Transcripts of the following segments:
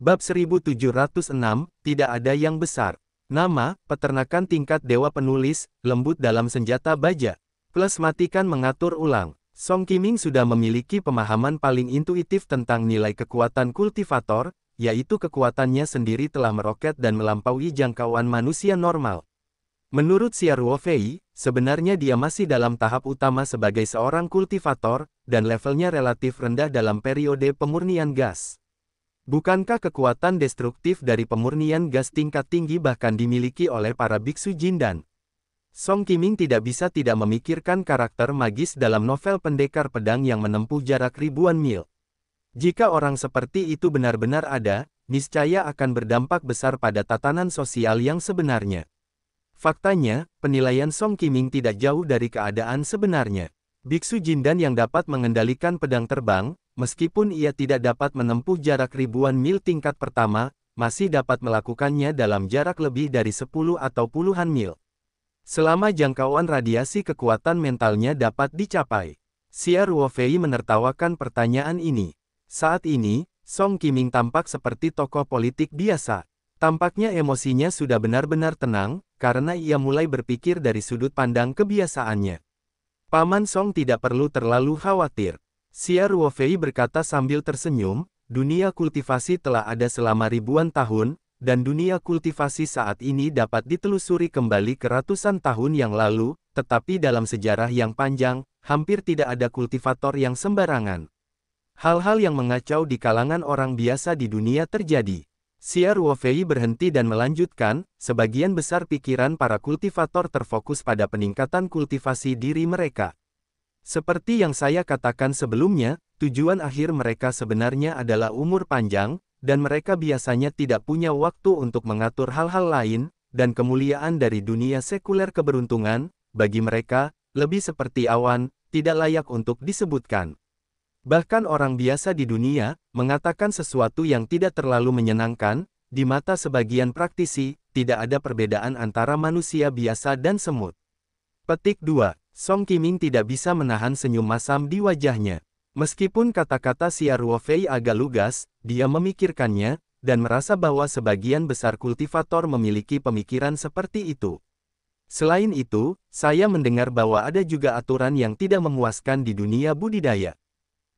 Bab 1706, tidak ada yang besar. Nama, peternakan tingkat dewa penulis, lembut dalam senjata baja. Plus matikan mengatur ulang. Song Qiming sudah memiliki pemahaman paling intuitif tentang nilai kekuatan kultivator, yaitu kekuatannya sendiri telah meroket dan melampaui jangkauan manusia normal. Menurut Xia Ruofei, sebenarnya dia masih dalam tahap utama sebagai seorang kultivator, dan levelnya relatif rendah dalam periode pemurnian gas. Bukankah kekuatan destruktif dari pemurnian gas tingkat tinggi bahkan dimiliki oleh para biksu Jindan? Song Qiming tidak bisa tidak memikirkan karakter magis dalam novel pendekar pedang yang menempuh jarak ribuan mil. Jika orang seperti itu benar-benar ada, niscaya akan berdampak besar pada tatanan sosial yang sebenarnya. Faktanya, penilaian Song Qiming tidak jauh dari keadaan sebenarnya. Biksu Jindan yang dapat mengendalikan pedang terbang, meskipun ia tidak dapat menempuh jarak ribuan mil tingkat pertama, masih dapat melakukannya dalam jarak lebih dari 10 atau puluhan mil. Selama jangkauan radiasi kekuatan mentalnya dapat dicapai. Xia Ruofei menertawakan pertanyaan ini. Saat ini, Song Qiming tampak seperti tokoh politik biasa. Tampaknya emosinya sudah benar-benar tenang, karena ia mulai berpikir dari sudut pandang kebiasaannya. Paman Song tidak perlu terlalu khawatir. Xia Ruofei berkata sambil tersenyum, dunia kultivasi telah ada selama ribuan tahun, dan dunia kultivasi saat ini dapat ditelusuri kembali ke ratusan tahun yang lalu, tetapi dalam sejarah yang panjang, hampir tidak ada kultivator yang sembarangan. Hal-hal yang mengacau di kalangan orang biasa di dunia terjadi. Xia Ruofei berhenti dan melanjutkan, sebagian besar pikiran para kultivator terfokus pada peningkatan kultivasi diri mereka. Seperti yang saya katakan sebelumnya, tujuan akhir mereka sebenarnya adalah umur panjang, dan mereka biasanya tidak punya waktu untuk mengatur hal-hal lain, dan kemuliaan dari dunia sekuler keberuntungan, bagi mereka, lebih seperti awan, tidak layak untuk disebutkan. Bahkan orang biasa di dunia, mengatakan sesuatu yang tidak terlalu menyenangkan, di mata sebagian praktisi, tidak ada perbedaan antara manusia biasa dan semut. Petik 2. Song Qiming tidak bisa menahan senyum masam di wajahnya. Meskipun kata-kata Xia Ruofei agak lugas, dia memikirkannya, dan merasa bahwa sebagian besar kultivator memiliki pemikiran seperti itu. Selain itu, saya mendengar bahwa ada juga aturan yang tidak memuaskan di dunia budidaya.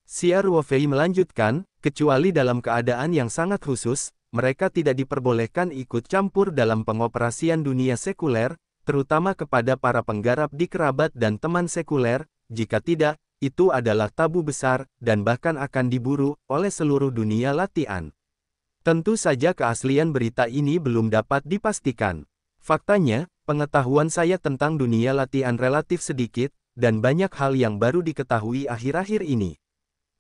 Xia Ruofei melanjutkan, kecuali dalam keadaan yang sangat khusus, mereka tidak diperbolehkan ikut campur dalam pengoperasian dunia sekuler, terutama kepada para penggarap di kerabat dan teman sekuler, jika tidak, itu adalah tabu besar, dan bahkan akan diburu oleh seluruh dunia latihan. Tentu saja keaslian berita ini belum dapat dipastikan. Faktanya, pengetahuan saya tentang dunia latihan relatif sedikit, dan banyak hal yang baru diketahui akhir-akhir ini.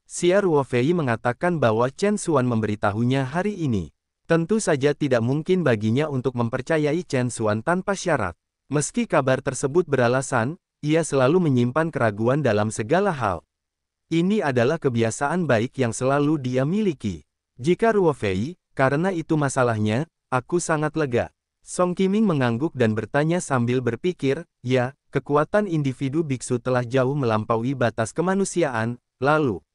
Xia Ruofei mengatakan bahwa Chen Xuan memberitahunya hari ini. Tentu saja tidak mungkin baginya untuk mempercayai Chen Xuan tanpa syarat. Meski kabar tersebut beralasan, ia selalu menyimpan keraguan dalam segala hal. Ini adalah kebiasaan baik yang selalu dia miliki. Jika Ruofei, karena itu masalahnya, aku sangat lega. Song Qiming mengangguk dan bertanya sambil berpikir, ya, kekuatan individu biksu telah jauh melampaui batas kemanusiaan, lalu.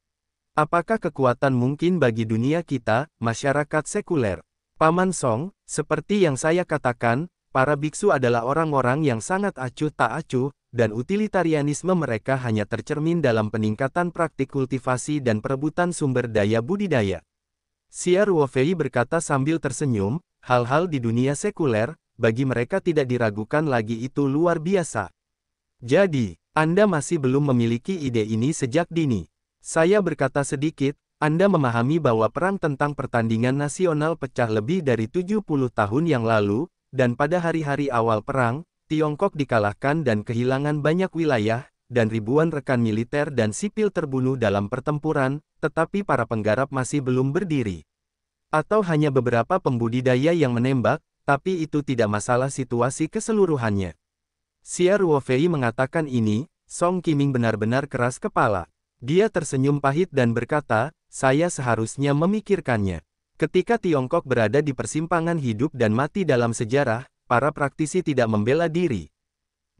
Apakah kekuatan mungkin bagi dunia kita, masyarakat sekuler? Paman Song, seperti yang saya katakan, para biksu adalah orang-orang yang sangat acuh tak acuh, dan utilitarianisme mereka hanya tercermin dalam peningkatan praktik kultivasi dan perebutan sumber daya budidaya. Xia Ruofei berkata sambil tersenyum, hal-hal di dunia sekuler, bagi mereka tidak diragukan lagi itu luar biasa. Jadi, Anda masih belum memiliki ide ini sejak dini. Saya berkata sedikit, Anda memahami bahwa perang tentang pertandingan nasional pecah lebih dari 70 tahun yang lalu, dan pada hari-hari awal perang, Tiongkok dikalahkan dan kehilangan banyak wilayah, dan ribuan rekan militer dan sipil terbunuh dalam pertempuran, tetapi para penggarap masih belum berdiri. Atau hanya beberapa pembudidaya yang menembak, tapi itu tidak masalah situasi keseluruhannya. Xia Ruofei mengatakan ini, Song Qiming benar-benar keras kepala. Dia tersenyum pahit dan berkata, saya seharusnya memikirkannya. Ketika Tiongkok berada di persimpangan hidup dan mati dalam sejarah, para praktisi tidak membela diri.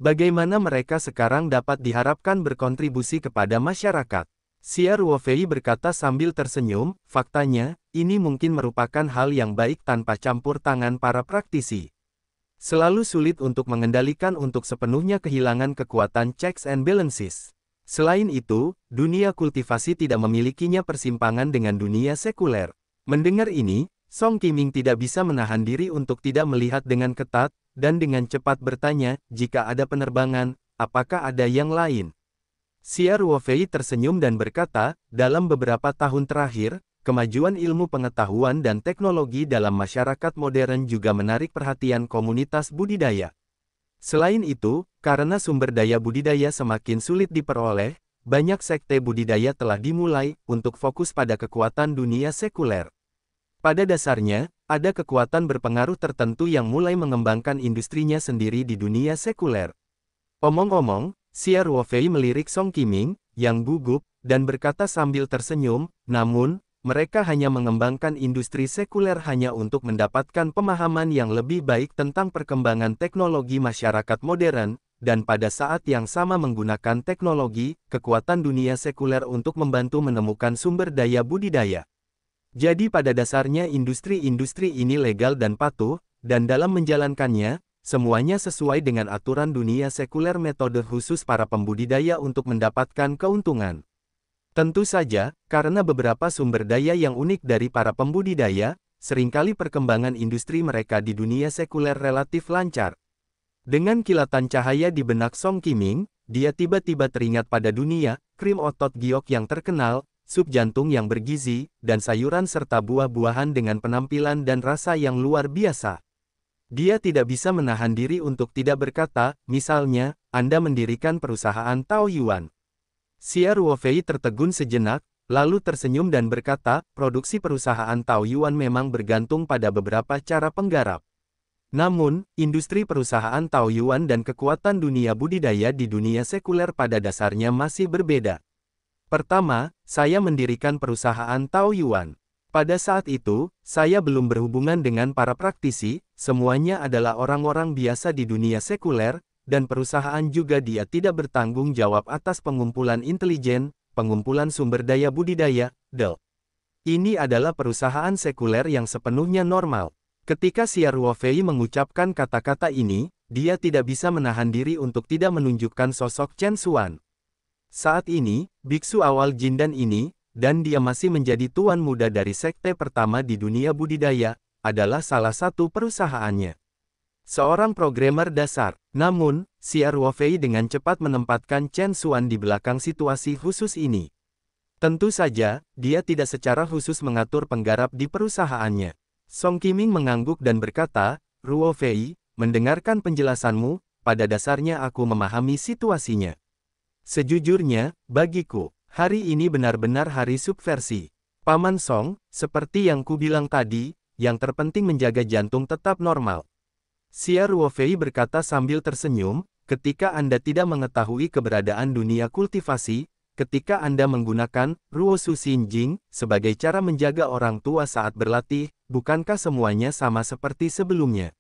Bagaimana mereka sekarang dapat diharapkan berkontribusi kepada masyarakat? Xia Ruofei berkata sambil tersenyum, faktanya, ini mungkin merupakan hal yang baik tanpa campur tangan para praktisi. Selalu sulit untuk mengendalikan untuk sepenuhnya kehilangan kekuatan checks and balances. Selain itu, dunia kultivasi tidak memilikinya persimpangan dengan dunia sekuler. Mendengar ini, Song Qiming tidak bisa menahan diri untuk tidak melihat dengan ketat, dan dengan cepat bertanya, jika ada penerbangan, apakah ada yang lain? Xia Ruofei tersenyum dan berkata, dalam beberapa tahun terakhir, kemajuan ilmu pengetahuan dan teknologi dalam masyarakat modern juga menarik perhatian komunitas budidaya. Selain itu, karena sumber daya budidaya semakin sulit diperoleh, banyak sekte budidaya telah dimulai untuk fokus pada kekuatan dunia sekuler. Pada dasarnya, ada kekuatan berpengaruh tertentu yang mulai mengembangkan industrinya sendiri di dunia sekuler. Omong-omong, Xia Ruofei melirik Song Qiming, yang gugup, dan berkata sambil tersenyum, namun, mereka hanya mengembangkan industri sekuler hanya untuk mendapatkan pemahaman yang lebih baik tentang perkembangan teknologi masyarakat modern, dan pada saat yang sama menggunakan teknologi, kekuatan dunia sekuler untuk membantu menemukan sumber daya budidaya. Jadi pada dasarnya industri-industri ini legal dan patuh, dan dalam menjalankannya, semuanya sesuai dengan aturan dunia sekuler metode khusus para pembudidaya untuk mendapatkan keuntungan. Tentu saja, karena beberapa sumber daya yang unik dari para pembudidaya, seringkali perkembangan industri mereka di dunia sekuler relatif lancar. Dengan kilatan cahaya di benak Song Qiming, dia tiba-tiba teringat pada dunia, krim otot giok yang terkenal, sup jantung yang bergizi, dan sayuran serta buah-buahan dengan penampilan dan rasa yang luar biasa. Dia tidak bisa menahan diri untuk tidak berkata, misalnya, Anda mendirikan perusahaan Taoyuan. Xia Ruofei tertegun sejenak, lalu tersenyum dan berkata, produksi perusahaan Taoyuan memang bergantung pada beberapa cara penggarap. Namun, industri perusahaan Taoyuan dan kekuatan dunia budidaya di dunia sekuler pada dasarnya masih berbeda. Pertama, saya mendirikan perusahaan Taoyuan. Pada saat itu, saya belum berhubungan dengan para praktisi, semuanya adalah orang-orang biasa di dunia sekuler, dan perusahaan juga dia tidak bertanggung jawab atas pengumpulan intelijen, pengumpulan sumber daya budidaya, DEL. Ini adalah perusahaan sekuler yang sepenuhnya normal. Ketika Xia Ruofei mengucapkan kata-kata ini, dia tidak bisa menahan diri untuk tidak menunjukkan sosok Chen Xuan. Saat ini, biksu awal Jindan ini, dan dia masih menjadi tuan muda dari sekte pertama di dunia budidaya, adalah salah satu perusahaannya. Seorang programmer dasar. Namun, Xia Ruofei dengan cepat menempatkan Chen Xuan di belakang situasi khusus ini. Tentu saja, dia tidak secara khusus mengatur penggarap di perusahaannya. Song Qiming mengangguk dan berkata, Ruofei, mendengarkan penjelasanmu, pada dasarnya aku memahami situasinya. Sejujurnya, bagiku, hari ini benar-benar hari subversi. Paman Song, seperti yang kubilang tadi, yang terpenting menjaga jantung tetap normal. Xia Ruofei berkata sambil tersenyum, ketika Anda tidak mengetahui keberadaan dunia kultivasi, ketika Anda menggunakan Ruosu Xinjing sebagai cara menjaga orang tua saat berlatih, bukankah semuanya sama seperti sebelumnya?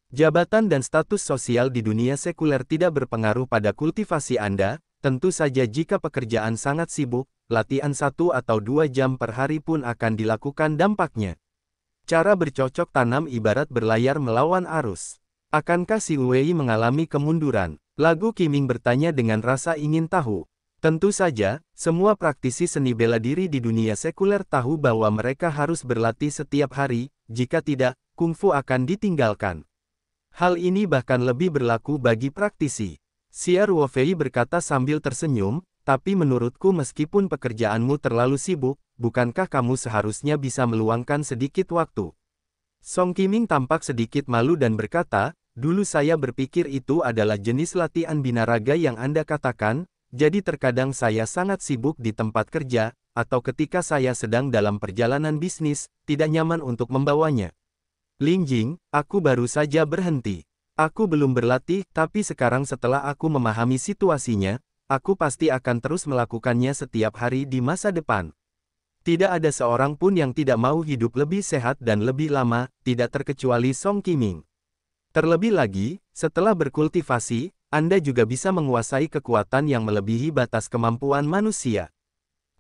Jabatan dan status sosial di dunia sekuler tidak berpengaruh pada kultivasi Anda. Tentu saja jika pekerjaan sangat sibuk, latihan 1 atau 2 jam per hari pun akan dilakukan dampaknya. Cara bercocok tanam ibarat berlayar melawan arus. Akankah si Wei mengalami kemunduran? Lagu Qiming bertanya dengan rasa ingin tahu. Tentu saja, semua praktisi seni bela diri di dunia sekuler tahu bahwa mereka harus berlatih setiap hari, jika tidak, kungfu akan ditinggalkan. Hal ini bahkan lebih berlaku bagi praktisi. Xia Ruofei berkata sambil tersenyum, tapi menurutku meskipun pekerjaanmu terlalu sibuk, bukankah kamu seharusnya bisa meluangkan sedikit waktu? Song Qiming tampak sedikit malu dan berkata, dulu saya berpikir itu adalah jenis latihan binaraga yang Anda katakan, jadi terkadang saya sangat sibuk di tempat kerja, atau ketika saya sedang dalam perjalanan bisnis, tidak nyaman untuk membawanya. Lingjing, aku baru saja berhenti. Aku belum berlatih, tapi sekarang setelah aku memahami situasinya, aku pasti akan terus melakukannya setiap hari di masa depan. Tidak ada seorang pun yang tidak mau hidup lebih sehat dan lebih lama, tidak terkecuali Song Qiming. Terlebih lagi, setelah berkultivasi, Anda juga bisa menguasai kekuatan yang melebihi batas kemampuan manusia.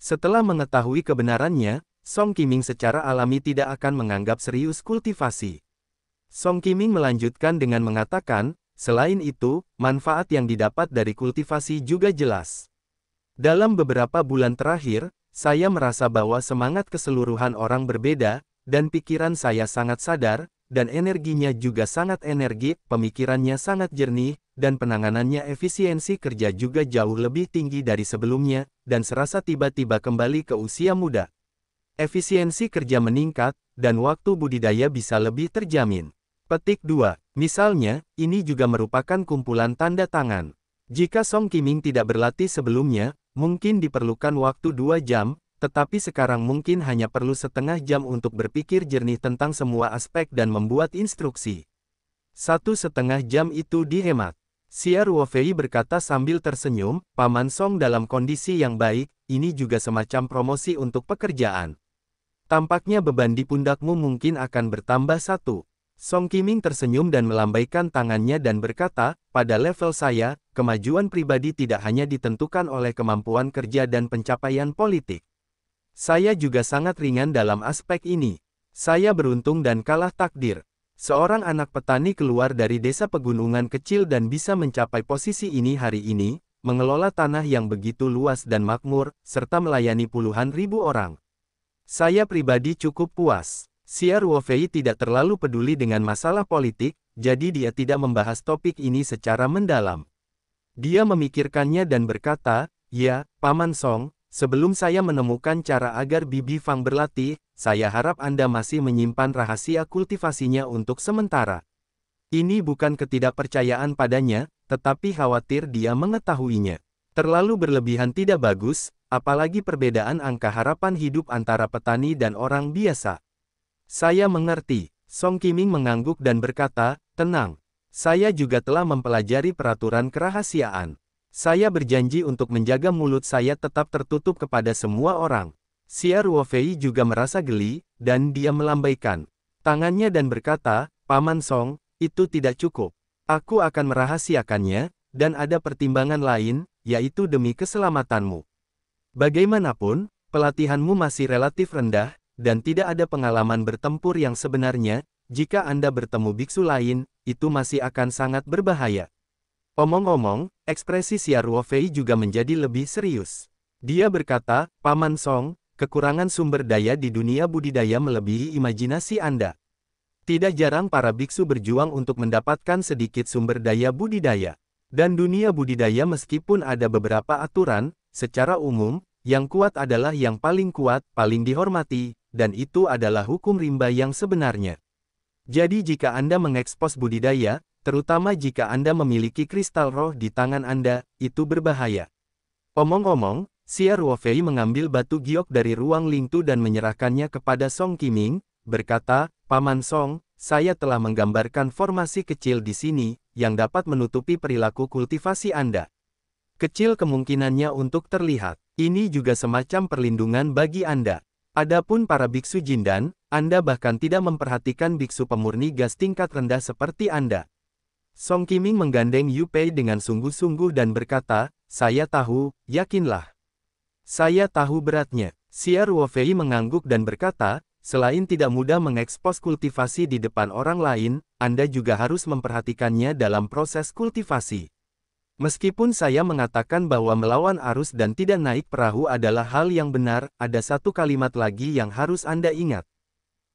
Setelah mengetahui kebenarannya, Song Qiming secara alami tidak akan menganggap serius kultivasi. Song Qiming melanjutkan dengan mengatakan, selain itu, manfaat yang didapat dari kultivasi juga jelas. Dalam beberapa bulan terakhir, saya merasa bahwa semangat keseluruhan orang berbeda, dan pikiran saya sangat sadar, dan energinya juga sangat energi, pemikirannya sangat jernih, dan penanganannya efisiensi kerja juga jauh lebih tinggi dari sebelumnya, dan serasa tiba-tiba kembali ke usia muda. Efisiensi kerja meningkat, dan waktu budidaya bisa lebih terjamin. Petik 2. Misalnya, ini juga merupakan kumpulan tanda tangan. Jika Song Qiming tidak berlatih sebelumnya, mungkin diperlukan waktu 2 jam, tetapi sekarang mungkin hanya perlu setengah jam untuk berpikir jernih tentang semua aspek dan membuat instruksi. 1,5 jam itu dihemat. Xia Ruofei berkata sambil tersenyum, Paman Song dalam kondisi yang baik, ini juga semacam promosi untuk pekerjaan. Tampaknya beban di pundakmu mungkin akan bertambah 1. Song Qiming tersenyum dan melambaikan tangannya dan berkata, pada level saya, kemajuan pribadi tidak hanya ditentukan oleh kemampuan kerja dan pencapaian politik. Saya juga sangat ringan dalam aspek ini. Saya beruntung dan kalah takdir. Seorang anak petani keluar dari desa pegunungan kecil dan bisa mencapai posisi ini hari ini, mengelola tanah yang begitu luas dan makmur, serta melayani puluhan ribu orang. Saya pribadi cukup puas. Xia Ruofei tidak terlalu peduli dengan masalah politik, jadi dia tidak membahas topik ini secara mendalam. Dia memikirkannya dan berkata, ya, Paman Song, sebelum saya menemukan cara agar Bibi Fang berlatih, saya harap Anda masih menyimpan rahasia kultivasinya untuk sementara. Ini bukan ketidakpercayaan padanya, tetapi khawatir dia mengetahuinya. Terlalu berlebihan tidak bagus, apalagi perbedaan angka harapan hidup antara petani dan orang biasa. Saya mengerti. Song Qiming mengangguk dan berkata, tenang. Saya juga telah mempelajari peraturan kerahasiaan. Saya berjanji untuk menjaga mulut saya tetap tertutup kepada semua orang. Xia Ruofei juga merasa geli, dan dia melambaikan tangannya dan berkata, Paman Song, itu tidak cukup. Aku akan merahasiakannya, dan ada pertimbangan lain, yaitu demi keselamatanmu. Bagaimanapun, pelatihanmu masih relatif rendah, dan tidak ada pengalaman bertempur yang sebenarnya. Jika Anda bertemu biksu lain, itu masih akan sangat berbahaya. Omong-omong, ekspresi Xia Ruofei juga menjadi lebih serius. Dia berkata, Paman Song, kekurangan sumber daya di dunia budidaya melebihi imajinasi Anda. Tidak jarang para biksu berjuang untuk mendapatkan sedikit sumber daya budidaya. Dan dunia budidaya meskipun ada beberapa aturan, secara umum, yang kuat adalah yang paling kuat, paling dihormati, dan itu adalah hukum rimba yang sebenarnya. Jadi jika Anda mengekspos budidaya, terutama jika Anda memiliki kristal roh di tangan Anda, itu berbahaya. Omong-omong, Xia Ruofei mengambil batu giok dari ruang Lingtu dan menyerahkannya kepada Song Qiming, berkata, Paman Song, saya telah menggambarkan formasi kecil di sini, yang dapat menutupi perilaku kultivasi Anda. Kecil kemungkinannya untuk terlihat. Ini juga semacam perlindungan bagi Anda. Adapun para biksu jindan, Anda bahkan tidak memperhatikan biksu pemurni gas tingkat rendah seperti Anda. Song Qiming menggandeng Yu Pei dengan sungguh-sungguh dan berkata, saya tahu, yakinlah. Saya tahu beratnya. Xia Ruofei mengangguk dan berkata, selain tidak mudah mengekspos kultivasi di depan orang lain, Anda juga harus memperhatikannya dalam proses kultivasi. Meskipun saya mengatakan bahwa melawan arus dan tidak naik perahu adalah hal yang benar, ada satu kalimat lagi yang harus Anda ingat.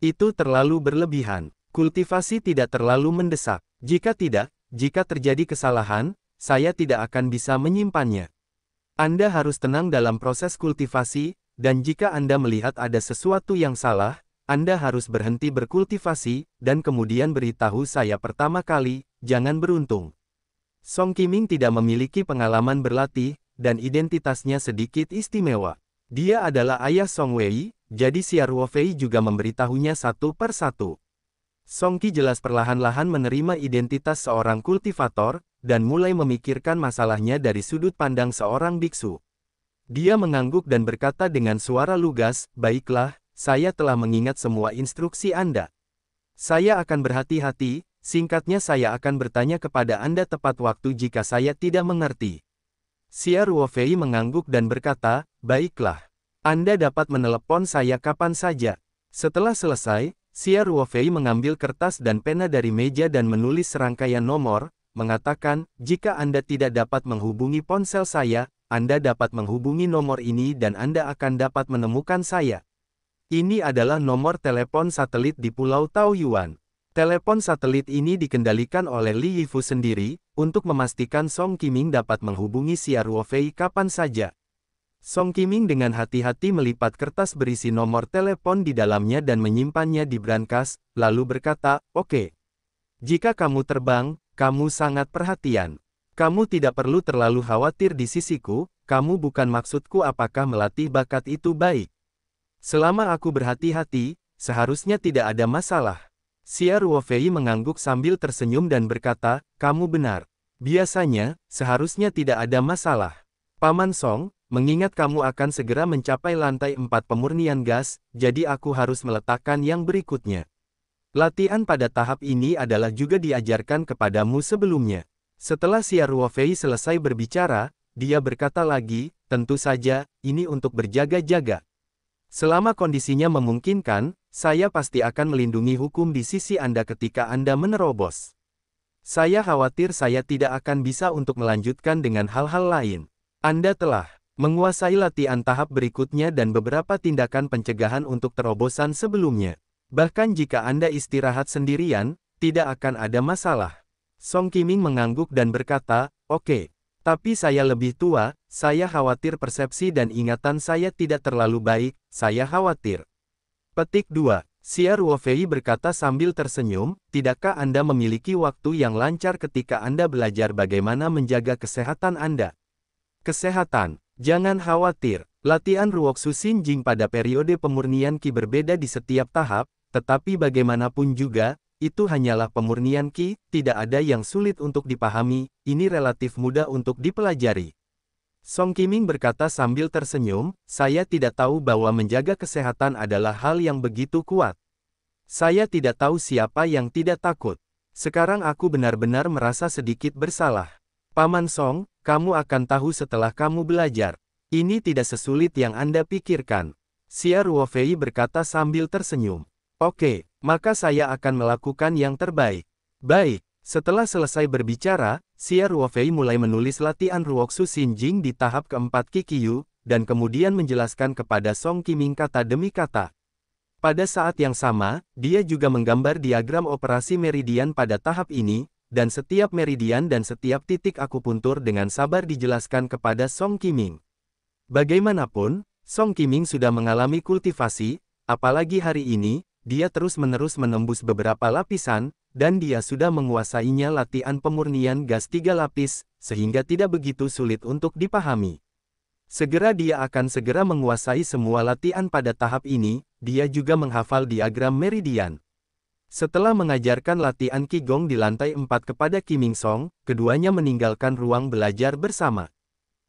Itu terlalu berlebihan. Kultivasi tidak terlalu mendesak. Jika tidak, jika terjadi kesalahan, saya tidak akan bisa menyimpannya. Anda harus tenang dalam proses kultivasi, dan jika Anda melihat ada sesuatu yang salah, Anda harus berhenti berkultivasi, dan kemudian beritahu saya pertama kali, jangan beruntung. Song Qiming tidak memiliki pengalaman berlatih, dan identitasnya sedikit istimewa. Dia adalah ayah Song Wei, jadi Xia Ruofei juga memberitahunya satu per satu. Song Qi jelas perlahan-lahan menerima identitas seorang kultivator, dan mulai memikirkan masalahnya dari sudut pandang seorang biksu. Dia mengangguk dan berkata dengan suara lugas, baiklah, saya telah mengingat semua instruksi Anda. Saya akan berhati-hati, singkatnya saya akan bertanya kepada Anda tepat waktu jika saya tidak mengerti. Xia Ruofei mengangguk dan berkata, baiklah. Anda dapat menelepon saya kapan saja. Setelah selesai, Xia Ruofei mengambil kertas dan pena dari meja dan menulis serangkaian nomor, mengatakan, jika Anda tidak dapat menghubungi ponsel saya, Anda dapat menghubungi nomor ini dan Anda akan dapat menemukan saya. Ini adalah nomor telepon satelit di Pulau Taoyuan. Telepon satelit ini dikendalikan oleh Li Yifu sendiri, untuk memastikan Song Qiming dapat menghubungi Xia Ruofei kapan saja. Song Qiming dengan hati-hati melipat kertas berisi nomor telepon di dalamnya dan menyimpannya di brankas, lalu berkata, "Oke. Jika kamu terbang, kamu sangat perhatian. Kamu tidak perlu terlalu khawatir di sisiku, kamu bukan maksudku apakah melatih bakat itu baik. Selama aku berhati-hati, seharusnya tidak ada masalah." Xia Ruofei mengangguk sambil tersenyum dan berkata, "Kamu benar. Biasanya, seharusnya tidak ada masalah. Paman Song, mengingat kamu akan segera mencapai lantai 4 pemurnian gas, jadi aku harus meletakkan yang berikutnya. Latihan pada tahap ini adalah juga diajarkan kepadamu sebelumnya." Setelah Xia Ruofei selesai berbicara, dia berkata lagi, "Tentu saja, ini untuk berjaga-jaga. Selama kondisinya memungkinkan, saya pasti akan melindungi hukum di sisi Anda ketika Anda menerobos. Saya khawatir saya tidak akan bisa untuk melanjutkan dengan hal-hal lain. Anda telah menguasai latihan tahap berikutnya dan beberapa tindakan pencegahan untuk terobosan sebelumnya. Bahkan jika Anda istirahat sendirian, tidak akan ada masalah." Song Qiming mengangguk dan berkata, "Oke. Tapi saya lebih tua, saya khawatir persepsi dan ingatan saya tidak terlalu baik, saya khawatir." Petik 2. Xia Ruofei berkata sambil tersenyum, "Tidakkah Anda memiliki waktu yang lancar ketika Anda belajar bagaimana menjaga kesehatan Anda?" Kesehatan. Jangan khawatir, latihan Ruoksu Shinjing pada periode pemurnian Qi berbeda di setiap tahap, tetapi bagaimanapun juga, itu hanyalah pemurnian Qi, tidak ada yang sulit untuk dipahami, ini relatif mudah untuk dipelajari. Song Qiming berkata sambil tersenyum, "Saya tidak tahu bahwa menjaga kesehatan adalah hal yang begitu kuat. Saya tidak tahu siapa yang tidak takut. Sekarang aku benar-benar merasa sedikit bersalah. Paman Song, kamu akan tahu setelah kamu belajar. Ini tidak sesulit yang Anda pikirkan." Xia Ruofei berkata sambil tersenyum. "Oke, maka saya akan melakukan yang terbaik." Baik, setelah selesai berbicara, Xia Ruofei mulai menulis latihan Ruoksu Shinjing di tahap keempat Kikyu, dan kemudian menjelaskan kepada Song Qiming kata demi kata. Pada saat yang sama, dia juga menggambar diagram operasi meridian pada tahap ini, dan setiap meridian dan setiap titik akupuntur dengan sabar dijelaskan kepada Song Qiming. Bagaimanapun, Song Qiming sudah mengalami kultivasi, apalagi hari ini, dia terus-menerus menembus beberapa lapisan, dan dia sudah menguasainya latihan pemurnian gas 3 lapis, sehingga tidak begitu sulit untuk dipahami. Segera dia akan segera menguasai semua latihan pada tahap ini, dia juga menghafal diagram meridian. Setelah mengajarkan latihan Qigong di lantai 4 kepada Qiming Song, keduanya meninggalkan ruang belajar bersama.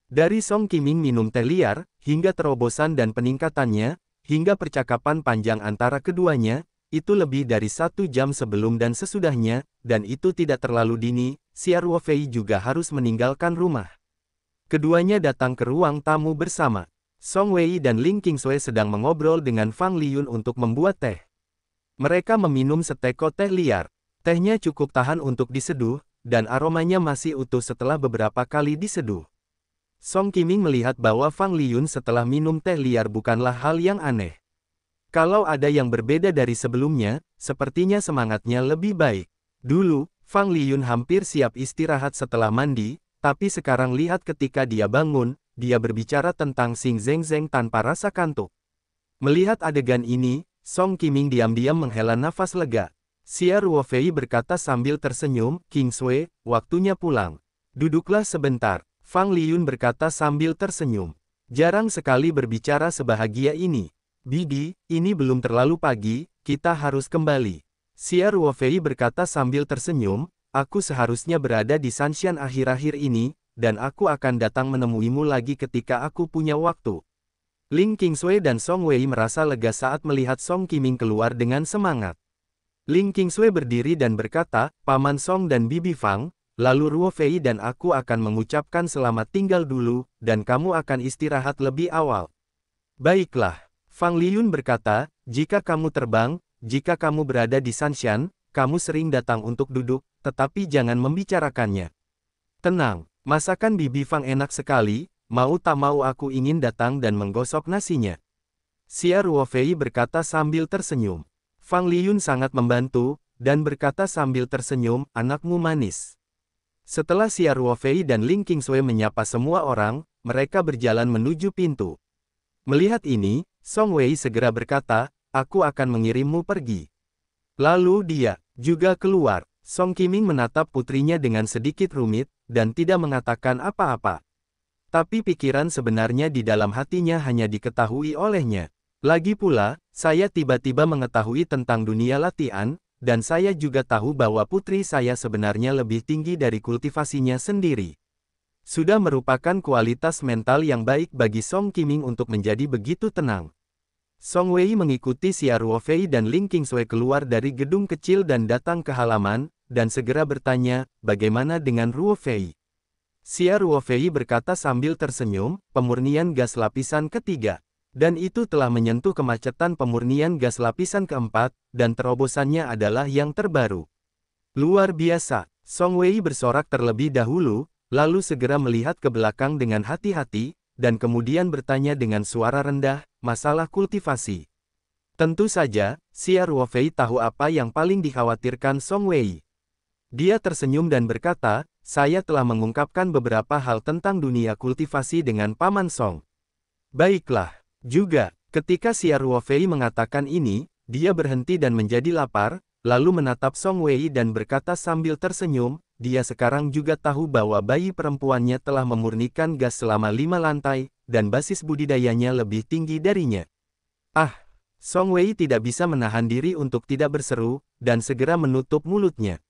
Dari Song Qiming minum teh liar, hingga terobosan dan peningkatannya, hingga percakapan panjang antara keduanya, itu lebih dari 1 jam sebelum dan sesudahnya, dan itu tidak terlalu dini, Xia Ruofei juga harus meninggalkan rumah. Keduanya datang ke ruang tamu bersama. Song Wei dan Ling Qingsui sedang mengobrol dengan Fang Liyun untuk membuat teh. Mereka meminum seteko teh liar. Tehnya cukup tahan untuk diseduh, dan aromanya masih utuh setelah beberapa kali diseduh. Song Qiming melihat bahwa Fang Liyun setelah minum teh liar bukanlah hal yang aneh. Kalau ada yang berbeda dari sebelumnya, sepertinya semangatnya lebih baik. Dulu, Fang Liyun hampir siap istirahat setelah mandi, tapi sekarang lihat ketika dia bangun, dia berbicara tentang Xing Zhengzheng tanpa rasa kantuk. Melihat adegan ini, Song Qiming diam-diam menghela nafas lega. Xia Ruofei berkata sambil tersenyum, "Qingsui, waktunya pulang. Duduklah sebentar." Fang Liyun berkata sambil tersenyum. "Jarang sekali berbicara sebahagia ini. Bibi, ini belum terlalu pagi, kita harus kembali." Xia Ruofei berkata sambil tersenyum, "Aku seharusnya berada di Sanshan akhir-akhir ini, dan aku akan datang menemuimu lagi ketika aku punya waktu." Ling Qingsui dan Song Wei merasa lega saat melihat Song Qiming keluar dengan semangat. Ling Qingsui berdiri dan berkata, "Paman Song dan Bibi Fang, lalu Ruofei dan aku akan mengucapkan selamat tinggal dulu, dan kamu akan istirahat lebih awal." Baiklah. Fang Liyun berkata, jika kamu terbang, jika kamu berada di Sanshan, kamu sering datang untuk duduk, tetapi jangan membicarakannya. Tenang, masakan Bibi Fang enak sekali, mau tak mau aku ingin datang dan menggosok nasinya. Xia Ruofei berkata sambil tersenyum. Fang Liyun sangat membantu, dan berkata sambil tersenyum, anakmu manis. Setelah Xia Ruofei dan Ling Qingsui menyapa semua orang, mereka berjalan menuju pintu. Melihat ini, Song Wei segera berkata, aku akan mengirimmu pergi. Lalu dia juga keluar. Song Qiming menatap putrinya dengan sedikit rumit, dan tidak mengatakan apa-apa. Tapi pikiran sebenarnya di dalam hatinya hanya diketahui olehnya. Lagi pula, saya tiba-tiba mengetahui tentang dunia latihan, dan saya juga tahu bahwa putri saya sebenarnya lebih tinggi dari kultivasinya sendiri. Sudah merupakan kualitas mental yang baik bagi Song Qiming untuk menjadi begitu tenang. Song Wei mengikuti Xia Ruofei dan Ling Qingsui keluar dari gedung kecil dan datang ke halaman, dan segera bertanya, bagaimana dengan Ruofei? Xia Ruofei berkata sambil tersenyum, pemurnian gas lapisan ketiga. Dan itu telah menyentuh kemacetan pemurnian gas lapisan keempat, dan terobosannya adalah yang terbaru. Luar biasa, Song Wei bersorak terlebih dahulu, lalu segera melihat ke belakang dengan hati-hati, dan kemudian bertanya dengan suara rendah, masalah kultivasi. Tentu saja, Xia Ruofei tahu apa yang paling dikhawatirkan Song Wei. Dia tersenyum dan berkata, saya telah mengungkapkan beberapa hal tentang dunia kultivasi dengan Paman Song. Baiklah, juga, ketika Xia Ruofei mengatakan ini, dia berhenti dan menjadi lapar, lalu menatap Song Wei dan berkata sambil tersenyum, dia sekarang juga tahu bahwa bayi perempuannya telah memurnikan gas selama 5 lantai, dan basis budidayanya lebih tinggi darinya. Ah! Song Wei tidak bisa menahan diri untuk tidak berseru, dan segera menutup mulutnya.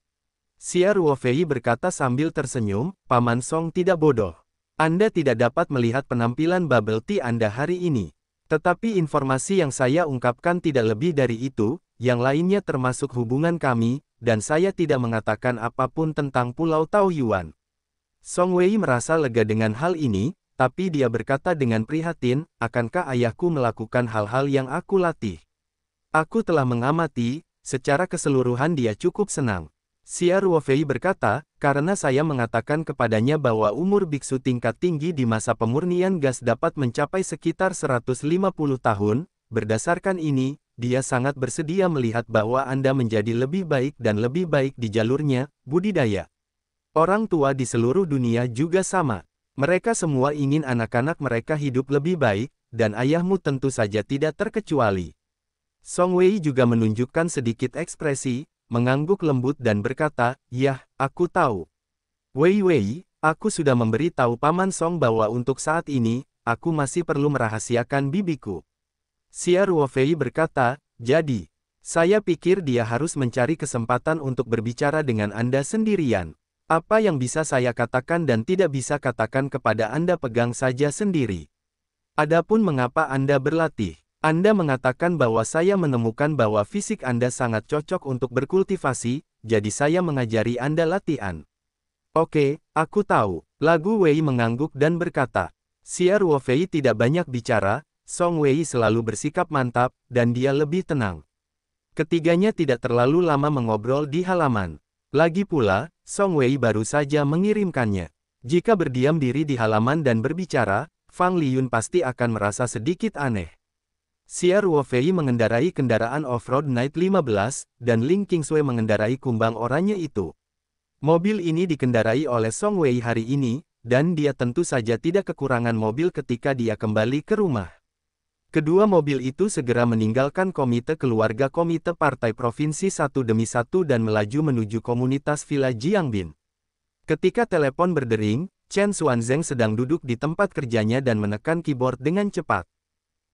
Xia Ruofei berkata sambil tersenyum, Paman Song tidak bodoh. Anda tidak dapat melihat penampilan bubble tea Anda hari ini. Tetapi informasi yang saya ungkapkan tidak lebih dari itu, yang lainnya termasuk hubungan kami, dan saya tidak mengatakan apapun tentang Pulau Taoyuan. Song Wei merasa lega dengan hal ini, tapi dia berkata dengan prihatin, akankah ayahku melakukan hal-hal yang aku latih? Aku telah mengamati, secara keseluruhan dia cukup senang. Xia Ruofei berkata, karena saya mengatakan kepadanya bahwa umur biksu tingkat tinggi di masa pemurnian gas dapat mencapai sekitar 150 tahun, berdasarkan ini, dia sangat bersedia melihat bahwa Anda menjadi lebih baik dan lebih baik di jalurnya, budidaya. Orang tua di seluruh dunia juga sama. Mereka semua ingin anak-anak mereka hidup lebih baik, dan ayahmu tentu saja tidak terkecuali. Song Wei juga menunjukkan sedikit ekspresi, mengangguk lembut dan berkata, yah, aku tahu. Wei, aku sudah memberi tahu Paman Song bahwa untuk saat ini, aku masih perlu merahasiakan bibiku. Xia Ruofei berkata, jadi, saya pikir dia harus mencari kesempatan untuk berbicara dengan Anda sendirian. Apa yang bisa saya katakan dan tidak bisa katakan kepada Anda pegang saja sendiri. Adapun mengapa Anda berlatih. Anda mengatakan bahwa saya menemukan bahwa fisik Anda sangat cocok untuk berkultivasi, jadi saya mengajari Anda latihan. Oke, aku tahu. Lagu Wei mengangguk dan berkata, Xia Ruofei tidak banyak bicara, Song Wei selalu bersikap mantap, dan dia lebih tenang. Ketiganya tidak terlalu lama mengobrol di halaman. Lagi pula, Song Wei baru saja mengirimkannya. Jika berdiam diri di halaman dan berbicara, Fang Liyun pasti akan merasa sedikit aneh. Xia Ruofei mengendarai kendaraan off-road Knight 15, dan Ling Qingsui mengendarai kumbang oranye itu. Mobil ini dikendarai oleh Song Wei hari ini, dan dia tentu saja tidak kekurangan mobil ketika dia kembali ke rumah. Kedua mobil itu segera meninggalkan komite keluarga komite partai provinsi satu demi satu dan melaju menuju komunitas Villa Jiangbin. Ketika telepon berdering, Chen Xuanzeng sedang duduk di tempat kerjanya dan menekan keyboard dengan cepat.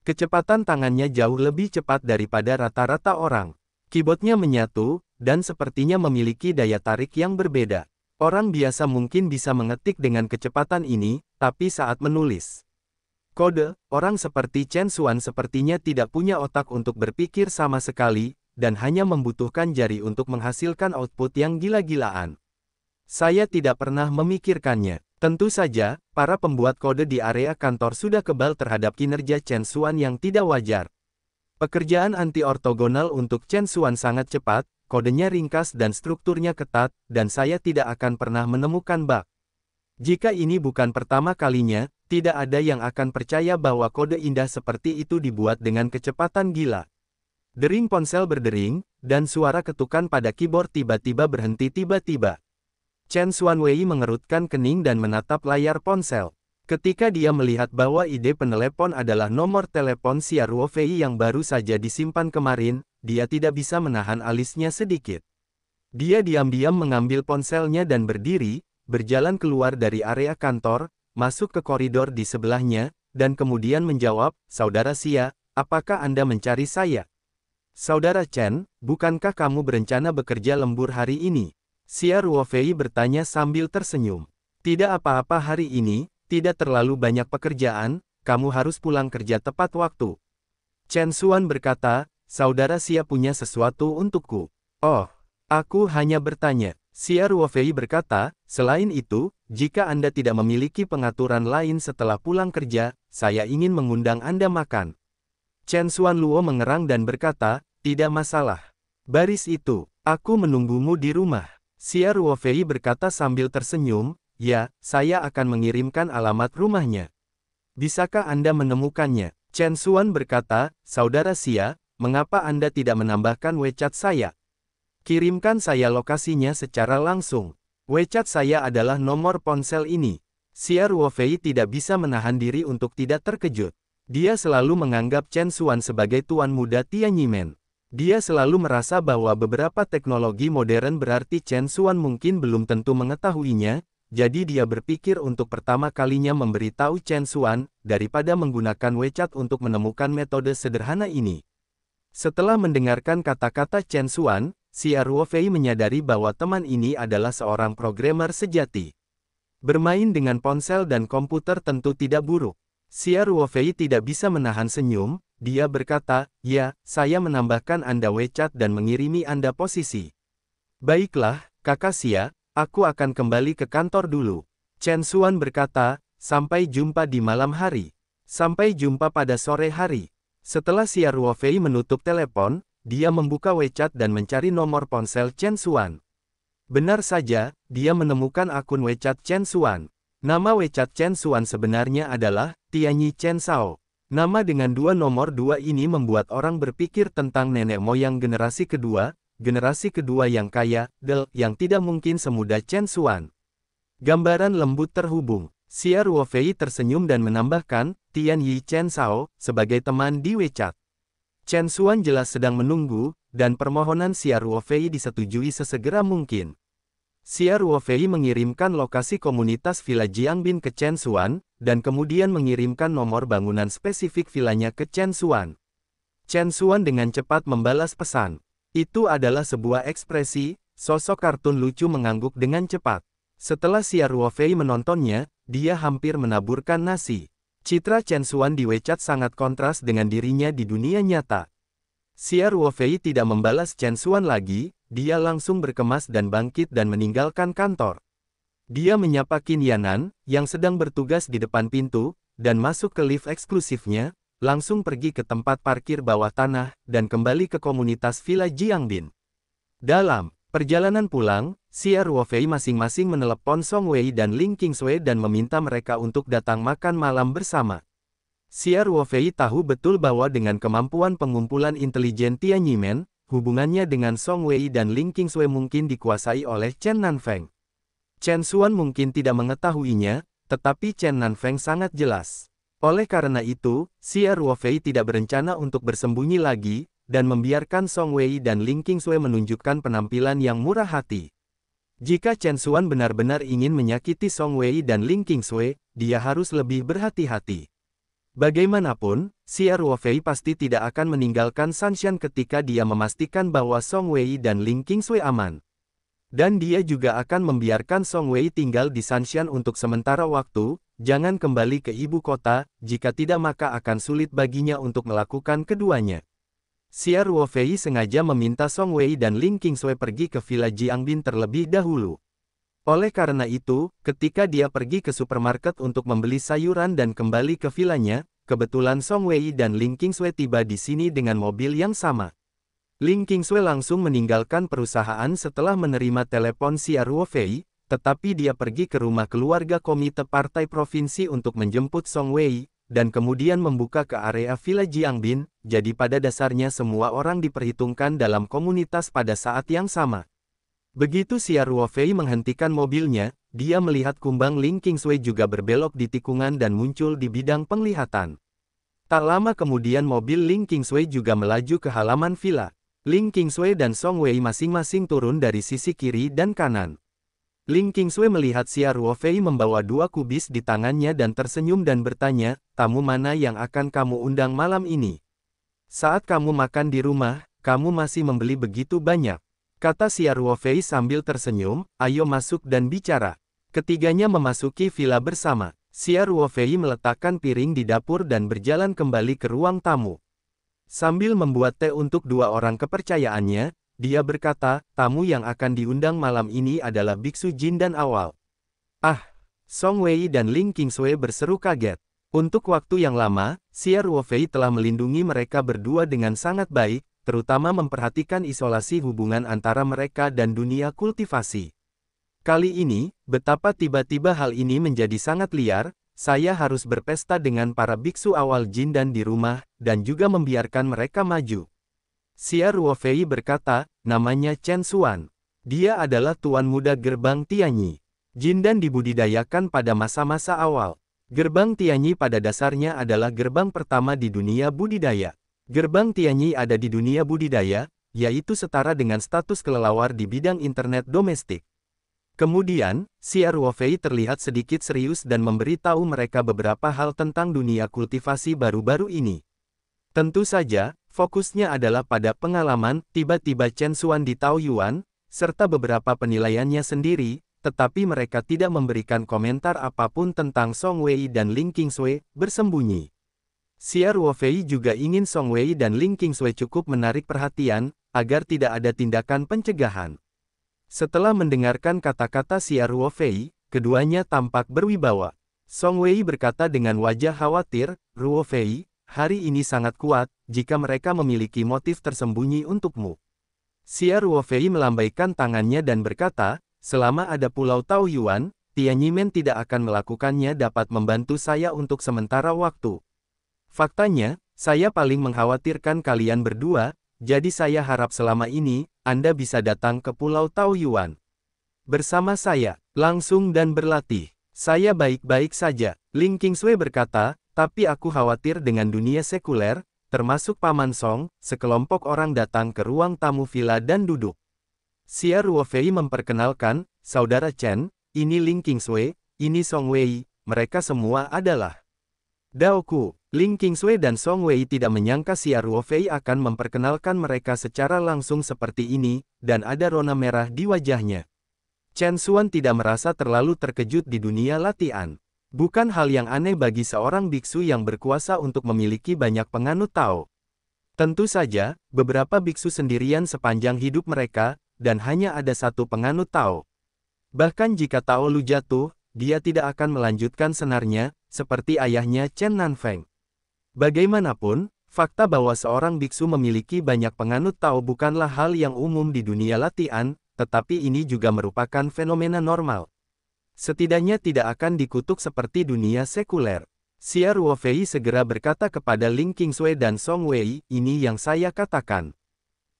Kecepatan tangannya jauh lebih cepat daripada rata-rata orang. Keyboardnya menyatu, dan sepertinya memiliki daya tarik yang berbeda. Orang biasa mungkin bisa mengetik dengan kecepatan ini, tapi saat menulis kode, orang seperti Chen Xuan sepertinya tidak punya otak untuk berpikir sama sekali, dan hanya membutuhkan jari untuk menghasilkan output yang gila-gilaan. Saya tidak pernah memikirkannya. Tentu saja, para pembuat kode di area kantor sudah kebal terhadap kinerja Chen Xuan yang tidak wajar. Pekerjaan anti-ortogonal untuk Chen Xuan sangat cepat, kodenya ringkas dan strukturnya ketat, dan saya tidak akan pernah menemukan bug. Jika ini bukan pertama kalinya, tidak ada yang akan percaya bahwa kode indah seperti itu dibuat dengan kecepatan gila. Dering ponsel berdering, dan suara ketukan pada keyboard tiba-tiba berhenti tiba-tiba. Chen Xuanwei mengerutkan kening dan menatap layar ponsel. Ketika dia melihat bahwa ide penelepon adalah nomor telepon Xia Ruofei yang baru saja disimpan kemarin, dia tidak bisa menahan alisnya sedikit. Dia diam-diam mengambil ponselnya dan berdiri, berjalan keluar dari area kantor, masuk ke koridor di sebelahnya, dan kemudian menjawab, "Saudara Xia, apakah Anda mencari saya?" "Saudara Chen, bukankah kamu berencana bekerja lembur hari ini?" Xia Ruofei bertanya sambil tersenyum. "Tidak apa-apa hari ini, tidak terlalu banyak pekerjaan, kamu harus pulang kerja tepat waktu." Chen Xuan berkata, "Saudara Xia punya sesuatu untukku." "Oh, aku hanya bertanya." Xia Ruofei berkata, "Selain itu, jika Anda tidak memiliki pengaturan lain setelah pulang kerja, saya ingin mengundang Anda makan." Chen Xuan Luo mengerang dan berkata, "Tidak masalah. Baris itu, aku menunggumu di rumah." Xia Ruofei berkata sambil tersenyum, "Ya, saya akan mengirimkan alamat rumahnya. Bisakah Anda menemukannya?" Chen Xuan berkata, "Saudara Xia, mengapa Anda tidak menambahkan WeChat saya? Kirimkan saya lokasinya secara langsung. WeChat saya adalah nomor ponsel ini." Xia Ruofei tidak bisa menahan diri untuk tidak terkejut. Dia selalu menganggap Chen Xuan sebagai tuan muda Tianyimen. Dia selalu merasa bahwa beberapa teknologi modern berarti Chen Xuan mungkin belum tentu mengetahuinya, jadi dia berpikir untuk pertama kalinya memberitahu Chen Xuan, daripada menggunakan WeChat untuk menemukan metode sederhana ini. Setelah mendengarkan kata-kata Chen Xuan, Xia Ruofei menyadari bahwa teman ini adalah seorang programmer sejati. Bermain dengan ponsel dan komputer tentu tidak buruk. Xia Ruofei tidak bisa menahan senyum, dia berkata, "Ya, saya menambahkan Anda WeChat dan mengirimi Anda posisi." "Baiklah, Kakak Xia, aku akan kembali ke kantor dulu." Chen Xuan berkata, "Sampai jumpa di malam hari." "Sampai jumpa pada sore hari." Setelah Xia Ruofei menutup telepon, dia membuka WeChat dan mencari nomor ponsel Chen Xuan. Benar saja, dia menemukan akun WeChat Chen Xuan. Nama WeChat Chen Xuan sebenarnya adalah Tianyi Chen Shao. Nama dengan dua nomor dua ini membuat orang berpikir tentang nenek moyang generasi kedua yang kaya, yang tidak mungkin semudah Chen Xuan. Gambaran lembut terhubung. Xia Ruofei tersenyum dan menambahkan, "Tianyi Chen Shao, sebagai teman di WeChat." Chen Xuan jelas sedang menunggu, dan permohonan Xia Ruofei disetujui sesegera mungkin. Xia Ruofei mengirimkan lokasi komunitas Villa Jiangbin ke Chen Xuan, dan kemudian mengirimkan nomor bangunan spesifik vilanya ke Chen Xuan. Chen Xuan dengan cepat membalas pesan. Itu adalah sebuah ekspresi, sosok kartun lucu mengangguk dengan cepat. Setelah Xia Ruofei menontonnya, dia hampir menaburkan nasi. Citra Chen Xuan di WeChat sangat kontras dengan dirinya di dunia nyata. Xia Ruofei tidak membalas Chen Xuan lagi, dia langsung berkemas dan bangkit dan meninggalkan kantor. Dia menyapa Qin Yanan, yang sedang bertugas di depan pintu, dan masuk ke lift eksklusifnya, langsung pergi ke tempat parkir bawah tanah, dan kembali ke komunitas Villa Jiangbin. Dalam perjalanan pulang, Xia Ruofei masing-masing menelepon Song Wei dan Ling Qingsui dan meminta mereka untuk datang makan malam bersama. Xia Ruofei tahu betul bahwa dengan kemampuan pengumpulan intelijen Tianyimen, hubungannya dengan Song Wei dan Ling Qingsui mungkin dikuasai oleh Chen Nanfeng. Chen Xuan mungkin tidak mengetahuinya, tetapi Chen Nanfeng sangat jelas. Oleh karena itu, Xia Ruofei tidak berencana untuk bersembunyi lagi, dan membiarkan Song Wei dan Ling Qingsui menunjukkan penampilan yang murah hati. Jika Chen Xuan benar-benar ingin menyakiti Song Wei dan Ling Qingsui, dia harus lebih berhati-hati. Bagaimanapun, Xia Ruofei pasti tidak akan meninggalkan Sanshan ketika dia memastikan bahwa Song Wei dan Ling Qingsui aman. Dan dia juga akan membiarkan Song Wei tinggal di Sanshan untuk sementara waktu, jangan kembali ke ibu kota, jika tidak maka akan sulit baginya untuk melakukan keduanya. Xia Ruofei sengaja meminta Song Wei dan Ling Qingsui pergi ke Villa Jiangbin terlebih dahulu. Oleh karena itu, ketika dia pergi ke supermarket untuk membeli sayuran dan kembali ke vilanya, kebetulan Song Wei dan Ling Qingsui tiba di sini dengan mobil yang sama. Ling Qingsui langsung meninggalkan perusahaan setelah menerima telepon Xia Ruofei, tetapi dia pergi ke rumah keluarga komite partai provinsi untuk menjemput Song Wei, dan kemudian membuka ke area Villa Jiangbin, jadi pada dasarnya semua orang diperhitungkan dalam komunitas pada saat yang sama. Begitu Xia Ruofei menghentikan mobilnya, dia melihat kumbang Ling Qingsui juga berbelok di tikungan dan muncul di bidang penglihatan. Tak lama kemudian mobil Ling Qingsui juga melaju ke halaman villa. Ling Qingsui dan Song Wei masing-masing turun dari sisi kiri dan kanan. Ling Qingsui melihat Xia Ruofei membawa 2 kubis di tangannya dan tersenyum dan bertanya, "Tamu mana yang akan kamu undang malam ini? Saat kamu makan di rumah, kamu masih membeli begitu banyak," kata Xia Ruofei sambil tersenyum, "Ayo masuk dan bicara." Ketiganya memasuki villa bersama. Xia Ruofei meletakkan piring di dapur dan berjalan kembali ke ruang tamu. Sambil membuat teh untuk 2 orang kepercayaannya, dia berkata, "Tamu yang akan diundang malam ini adalah Biksu Jin dan Awal." Ah! Song Wei dan Ling Qingsui berseru kaget. Untuk waktu yang lama, Xia Ruofei telah melindungi mereka berdua dengan sangat baik, terutama memperhatikan isolasi hubungan antara mereka dan dunia kultivasi. Kali ini, betapa tiba-tiba hal ini menjadi sangat liar, saya harus berpesta dengan para biksu awal Jin dan di rumah, dan juga membiarkan mereka maju. Xia Ruofei berkata, namanya Chen Xuan. Dia adalah tuan muda gerbang Tianyi. Jindan dibudidayakan pada masa-masa awal. Gerbang Tianyi pada dasarnya adalah gerbang pertama di dunia budidaya. Gerbang Tianyi ada di dunia budidaya, yaitu setara dengan status kelelawar di bidang internet domestik. Kemudian, Xia Ruofei terlihat sedikit serius dan memberitahu mereka beberapa hal tentang dunia kultivasi baru-baru ini. Tentu saja, fokusnya adalah pada pengalaman, tiba-tiba Chen Xuan di Taoyuan, serta beberapa penilaiannya sendiri, tetapi mereka tidak memberikan komentar apapun tentang Song Wei dan Ling Qingsui, bersembunyi. Xia Ruofei juga ingin Song Wei dan Ling Qingsui cukup menarik perhatian, agar tidak ada tindakan pencegahan. Setelah mendengarkan kata-kata Xia Ruofei, keduanya tampak berwibawa. Song Wei berkata dengan wajah khawatir, "Ruofei, hari ini sangat kuat, jika mereka memiliki motif tersembunyi untukmu." Xia Ruofei melambaikan tangannya dan berkata, "Selama ada Pulau Taoyuan, Tianyimen tidak akan melakukannya dapat membantu saya untuk sementara waktu. Faktanya, saya paling mengkhawatirkan kalian berdua, jadi saya harap selama ini, Anda bisa datang ke Pulau Taoyuan bersama saya, langsung dan berlatih." "Saya baik-baik saja," Ling Qingsui berkata, "tapi aku khawatir dengan dunia sekuler, termasuk Paman Song." Sekelompok orang datang ke ruang tamu villa dan duduk. Xia Ruofei memperkenalkan, "Saudara Chen, ini Ling Qingsui, ini Song Wei, mereka semua adalah Daoku." Ling Qingsui dan Song Wei tidak menyangka Xia Ruofei akan memperkenalkan mereka secara langsung seperti ini, dan ada rona merah di wajahnya. Chen Xuan tidak merasa terlalu terkejut di dunia latihan. Bukan hal yang aneh bagi seorang biksu yang berkuasa untuk memiliki banyak penganut Tao. Tentu saja, beberapa biksu sendirian sepanjang hidup mereka, dan hanya ada satu penganut Tao. Bahkan jika Tao Lu jatuh, dia tidak akan melanjutkan senarnya, seperti ayahnya Chen Nanfeng. Bagaimanapun, fakta bahwa seorang biksu memiliki banyak penganut Tao bukanlah hal yang umum di dunia latihan, tetapi ini juga merupakan fenomena normal. Setidaknya tidak akan dikutuk seperti dunia sekuler. Xia Ruofei segera berkata kepada Ling Qingsui dan Song Wei, "Ini yang saya katakan.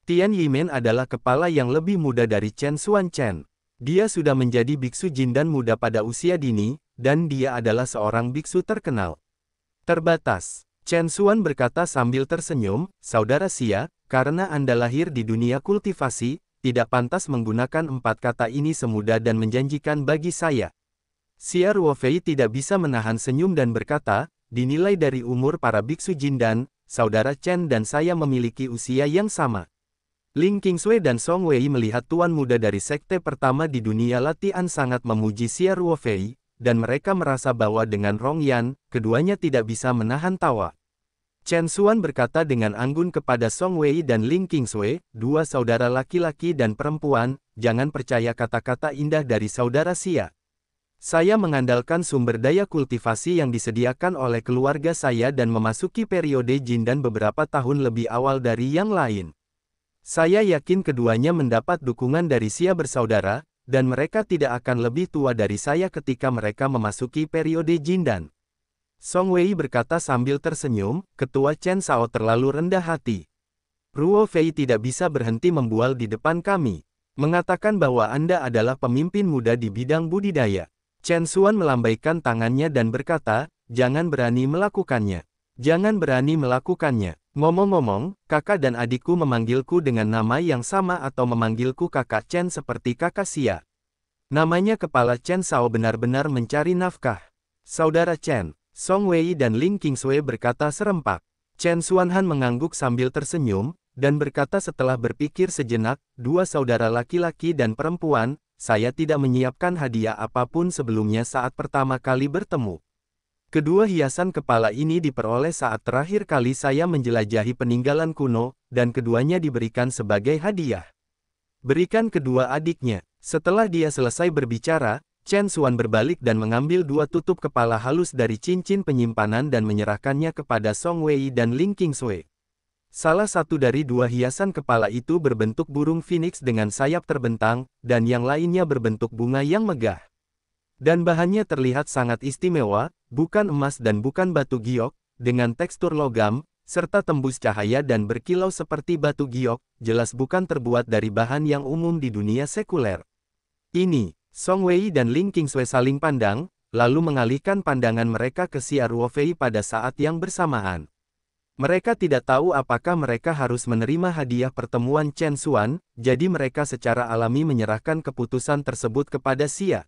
Tian Yimen adalah kepala yang lebih muda dari Chen Xuan Chen. Dia sudah menjadi biksu Jindan muda pada usia dini, dan dia adalah seorang biksu terkenal. Terbatas." Chen Xuan berkata sambil tersenyum, "Saudara Xia, karena Anda lahir di dunia kultivasi, tidak pantas menggunakan 4 kata ini semudah dan menjanjikan bagi saya." Xia Ruofei tidak bisa menahan senyum dan berkata, "Dinilai dari umur para biksu Jindan, Saudara Chen dan saya memiliki usia yang sama." Ling Qingsui dan Song Wei melihat tuan muda dari sekte pertama di dunia latihan sangat memuji Xia Ruofei, dan mereka merasa bahwa dengan Rong Yan, keduanya tidak bisa menahan tawa. Chen Xuan berkata dengan anggun kepada Song Wei dan Ling Qingsui, "Dua saudara laki-laki dan perempuan, jangan percaya kata-kata indah dari saudara Xia. Saya mengandalkan sumber daya kultivasi yang disediakan oleh keluarga saya dan memasuki periode Jin dan beberapa tahun lebih awal dari yang lain. Saya yakin keduanya mendapat dukungan dari Xia bersaudara, dan mereka tidak akan lebih tua dari saya ketika mereka memasuki periode Jindan. Song Wei berkata sambil tersenyum, Ketua Chen Shao terlalu rendah hati. Ruo Fei tidak bisa berhenti membual di depan kami. Mengatakan bahwa Anda adalah pemimpin muda di bidang budidaya. Chen Xuan melambaikan tangannya dan berkata, jangan berani melakukannya. Jangan berani melakukannya. Ngomong-ngomong, kakak dan adikku memanggilku dengan nama yang sama atau memanggilku kakak Chen seperti kakak Xia. Namanya kepala Chen Shao benar-benar mencari nafkah. Saudara Chen, Song Wei dan Ling Qingsui berkata serempak. Chen Xuanhan mengangguk sambil tersenyum, dan berkata setelah berpikir sejenak, dua saudara laki-laki dan perempuan, saya tidak menyiapkan hadiah apapun sebelumnya saat pertama kali bertemu. Kedua hiasan kepala ini diperoleh saat terakhir kali saya menjelajahi peninggalan kuno, dan keduanya diberikan sebagai hadiah. Berikan kedua adiknya. Setelah dia selesai berbicara, Chen Xuan berbalik dan mengambil dua tutup kepala halus dari cincin penyimpanan dan menyerahkannya kepada Song Wei dan Ling Qingsui. Salah satu dari dua hiasan kepala itu berbentuk burung phoenix dengan sayap terbentang, dan yang lainnya berbentuk bunga yang megah. Dan bahannya terlihat sangat istimewa, bukan emas dan bukan batu giok, dengan tekstur logam, serta tembus cahaya dan berkilau seperti batu giok, jelas bukan terbuat dari bahan yang umum di dunia sekuler. Ini, Song Wei dan Ling Qingsui saling pandang, lalu mengalihkan pandangan mereka ke Xia Ruofei pada saat yang bersamaan. Mereka tidak tahu apakah mereka harus menerima hadiah pertemuan Chen Xuan, jadi mereka secara alami menyerahkan keputusan tersebut kepada Xia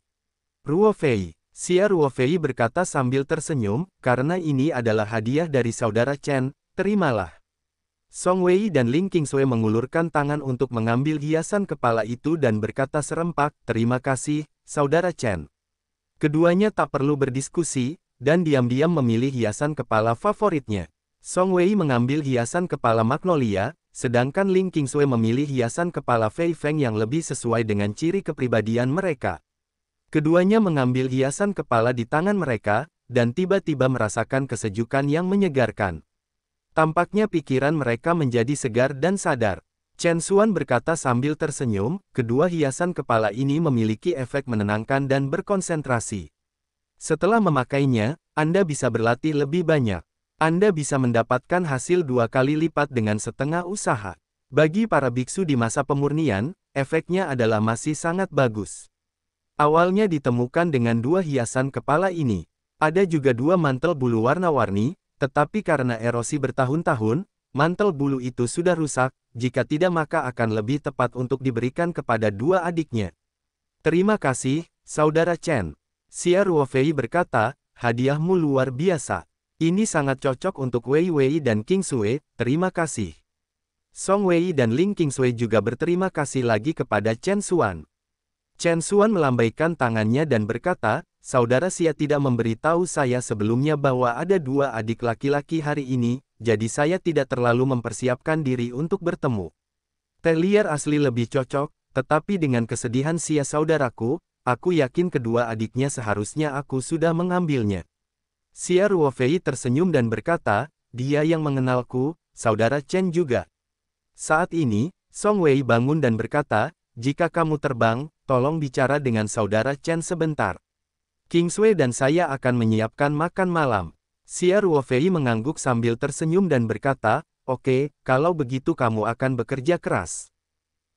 Ruofei. Xia Ruofei berkata sambil tersenyum, karena ini adalah hadiah dari saudara Chen, terimalah. Song Wei dan Ling Qingsui mengulurkan tangan untuk mengambil hiasan kepala itu dan berkata serempak, terima kasih, saudara Chen. Keduanya tak perlu berdiskusi, dan diam-diam memilih hiasan kepala favoritnya. Song Wei mengambil hiasan kepala magnolia, sedangkan Ling Qingsui memilih hiasan kepala Fei Feng yang lebih sesuai dengan ciri kepribadian mereka. Keduanya mengambil hiasan kepala di tangan mereka, dan tiba-tiba merasakan kesejukan yang menyegarkan. Tampaknya pikiran mereka menjadi segar dan sadar. Chen Xuan berkata sambil tersenyum, kedua hiasan kepala ini memiliki efek menenangkan dan berkonsentrasi. Setelah memakainya, Anda bisa berlatih lebih banyak. Anda bisa mendapatkan hasil 2 kali lipat dengan setengah usaha. Bagi para biksu di masa pemurnian, efeknya adalah masih sangat bagus. Awalnya ditemukan dengan 2 hiasan kepala ini. Ada juga 2 mantel bulu warna-warni, tetapi karena erosi bertahun-tahun, mantel bulu itu sudah rusak, jika tidak maka akan lebih tepat untuk diberikan kepada 2 adiknya. Terima kasih, saudara Chen. Xia Ruofei berkata, hadiahmu luar biasa. Ini sangat cocok untuk Wei Wei dan Qingsui, terima kasih. Song Wei dan Ling Qingsui juga berterima kasih lagi kepada Chen Xuan. Chen Xuan melambaikan tangannya dan berkata, saudara Xia tidak memberitahu saya sebelumnya bahwa ada 2 adik laki-laki hari ini, jadi saya tidak terlalu mempersiapkan diri untuk bertemu. Teh liar asli lebih cocok, tetapi dengan kesedihan Xia saudaraku, aku yakin kedua adiknya seharusnya aku sudah mengambilnya. Xia Ruofei tersenyum dan berkata, dia yang mengenalku, saudara Chen juga. Saat ini, Song Wei bangun dan berkata, jika kamu terbang, tolong bicara dengan saudara Chen sebentar. Qingsui dan saya akan menyiapkan makan malam. Xia Ruofei mengangguk sambil tersenyum dan berkata, oke, kalau begitu kamu akan bekerja keras.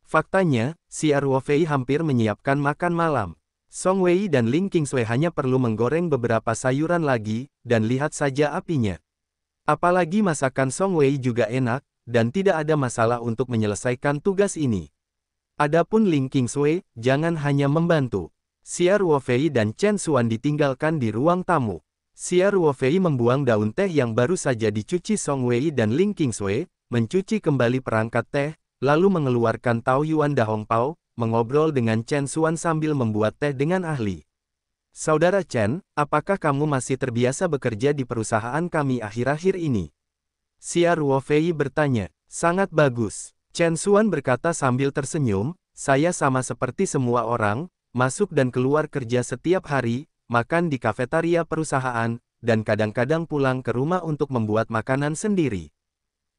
Faktanya, Xia Ruofei hampir menyiapkan makan malam. Song Wei dan Ling Qingsui hanya perlu menggoreng beberapa sayuran lagi, dan lihat saja apinya. Apalagi masakan Song Wei juga enak, dan tidak ada masalah untuk menyelesaikan tugas ini. Adapun Ling Qingsui, jangan hanya membantu. Xia Ruofei dan Chen Xuan ditinggalkan di ruang tamu. Xia Ruofei membuang daun teh yang baru saja dicuci Song Wei dan Ling Qingsui, mencuci kembali perangkat teh, lalu mengeluarkan Taoyuan da Hongpao, mengobrol dengan Chen Xuan sambil membuat teh dengan ahli. Saudara Chen, apakah kamu masih terbiasa bekerja di perusahaan kami akhir-akhir ini? Xia Ruofei bertanya. Sangat bagus. Chen Xuan berkata sambil tersenyum, saya sama seperti semua orang, masuk dan keluar kerja setiap hari, makan di kafetaria perusahaan, dan kadang-kadang pulang ke rumah untuk membuat makanan sendiri.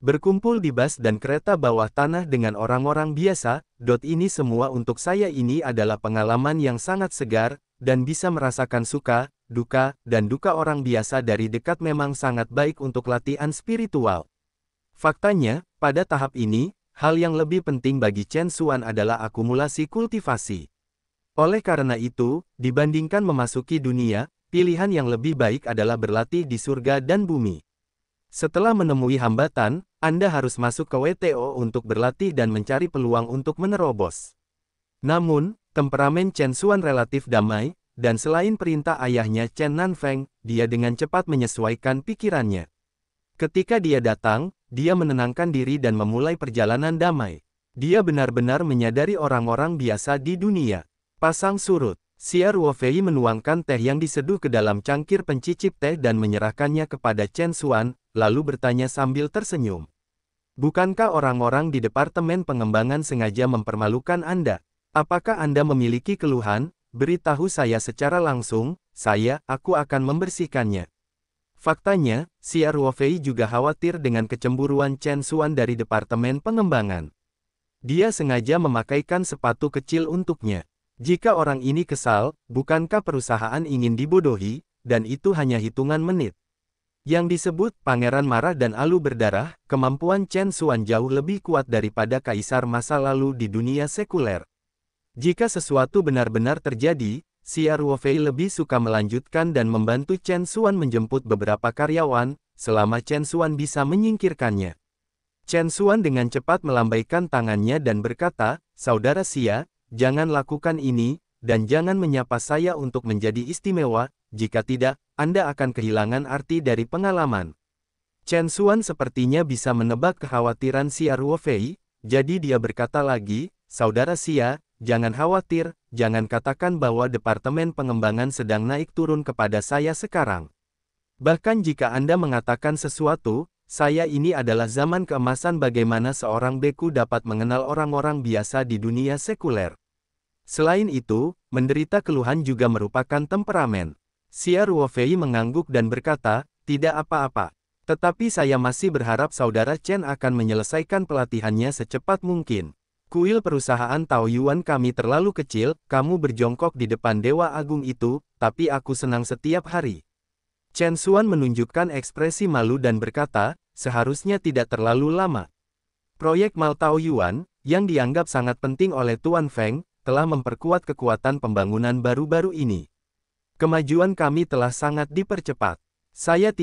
Berkumpul di bus dan kereta bawah tanah dengan orang-orang biasa, ini semua untuk saya ini adalah pengalaman yang sangat segar, dan bisa merasakan suka, duka, dan duka orang biasa dari dekat memang sangat baik untuk latihan spiritual. Faktanya, pada tahap ini, hal yang lebih penting bagi Chen Xuan adalah akumulasi kultivasi. Oleh karena itu, dibandingkan memasuki dunia, pilihan yang lebih baik adalah berlatih di surga dan bumi. Setelah menemui hambatan, Anda harus masuk ke WTO untuk berlatih dan mencari peluang untuk menerobos. Namun, temperamen Chen Xuan relatif damai, dan selain perintah ayahnya Chen Nanfeng, dia dengan cepat menyesuaikan pikirannya. Ketika dia datang, dia menenangkan diri dan memulai perjalanan damai. Dia benar-benar menyadari orang-orang biasa di dunia. Pasang surut. Xia Ruofei menuangkan teh yang diseduh ke dalam cangkir pencicip teh dan menyerahkannya kepada Chen Xuan, lalu bertanya sambil tersenyum. Bukankah orang-orang di Departemen Pengembangan sengaja mempermalukan Anda? Apakah Anda memiliki keluhan? Beritahu saya secara langsung, aku akan membersihkannya. Faktanya, Xia Ruofei juga khawatir dengan kecemburuan Chen Xuan dari Departemen Pengembangan. Dia sengaja memakaikan sepatu kecil untuknya. Jika orang ini kesal, bukankah perusahaan ingin dibodohi, dan itu hanya hitungan menit. Yang disebut pangeran marah dan alu berdarah, kemampuan Chen Xuan jauh lebih kuat daripada kaisar masa lalu di dunia sekuler. Jika sesuatu benar-benar terjadi, Xia Ruofei lebih suka melanjutkan dan membantu Chen Xuan menjemput beberapa karyawan, selama Chen Xuan bisa menyingkirkannya. Chen Xuan dengan cepat melambaikan tangannya dan berkata, "Saudara Xia, jangan lakukan ini, dan jangan menyapa saya untuk menjadi istimewa, jika tidak, Anda akan kehilangan arti dari pengalaman." Chen Xuan sepertinya bisa menebak kekhawatiran Xia Ruofei, jadi dia berkata lagi, "Saudara Xia, jangan khawatir, jangan katakan bahwa Departemen Pengembangan sedang naik turun kepada saya sekarang. Bahkan jika Anda mengatakan sesuatu, saya ini adalah zaman keemasan bagaimana seorang beku dapat mengenal orang-orang biasa di dunia sekuler. Selain itu, menderita keluhan juga merupakan temperamen." Xia Ruofei mengangguk dan berkata, "Tidak apa-apa. Tetapi saya masih berharap Saudara Chen akan menyelesaikan pelatihannya secepat mungkin. Kuil perusahaan Taoyuan kami terlalu kecil, kamu berjongkok di depan Dewa Agung itu, tapi aku senang setiap hari." Chen Xuan menunjukkan ekspresi malu dan berkata, "Seharusnya tidak terlalu lama. Proyek Mal Taoyuan, yang dianggap sangat penting oleh Tuan Feng, telah memperkuat kekuatan pembangunan baru-baru ini. Kemajuan kami telah sangat dipercepat. Saya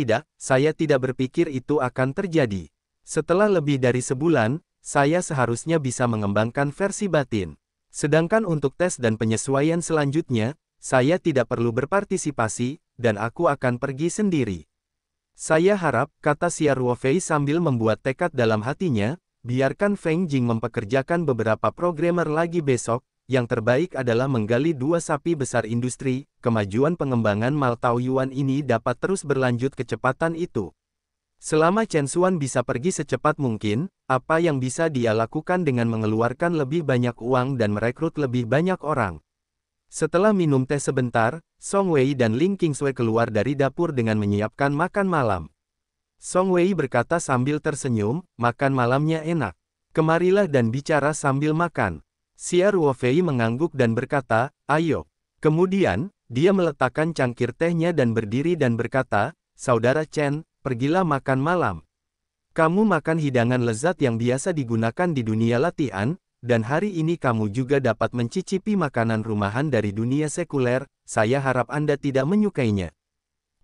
tidak berpikir itu akan terjadi. Setelah lebih dari sebulan, saya seharusnya bisa mengembangkan versi batin. Sedangkan untuk tes dan penyesuaian selanjutnya, saya tidak perlu berpartisipasi, dan aku akan pergi sendiri." "Saya harap," kata Xia Ruofei sambil membuat tekad dalam hatinya, "biarkan Feng Jing mempekerjakan beberapa programmer lagi besok. Yang terbaik adalah menggali 2 sapi besar industri. Kemajuan pengembangan Mal Taoyuan ini dapat terus berlanjut kecepatan itu. Selama Chen Xuan bisa pergi secepat mungkin, apa yang bisa dia lakukan dengan mengeluarkan lebih banyak uang dan merekrut lebih banyak orang?" Setelah minum teh sebentar, Song Wei dan Ling Qingsui keluar dari dapur dengan menyiapkan makan malam. Song Wei berkata sambil tersenyum, "Makan malamnya enak. Kemarilah dan bicara sambil makan." Xia Ruofei mengangguk dan berkata, "Ayo." Kemudian, dia meletakkan cangkir tehnya dan berdiri dan berkata, "Saudara Chen, pergilah makan malam. Kamu makan hidangan lezat yang biasa digunakan di dunia latihan, dan hari ini kamu juga dapat mencicipi makanan rumahan dari dunia sekuler, saya harap Anda tidak menyukainya."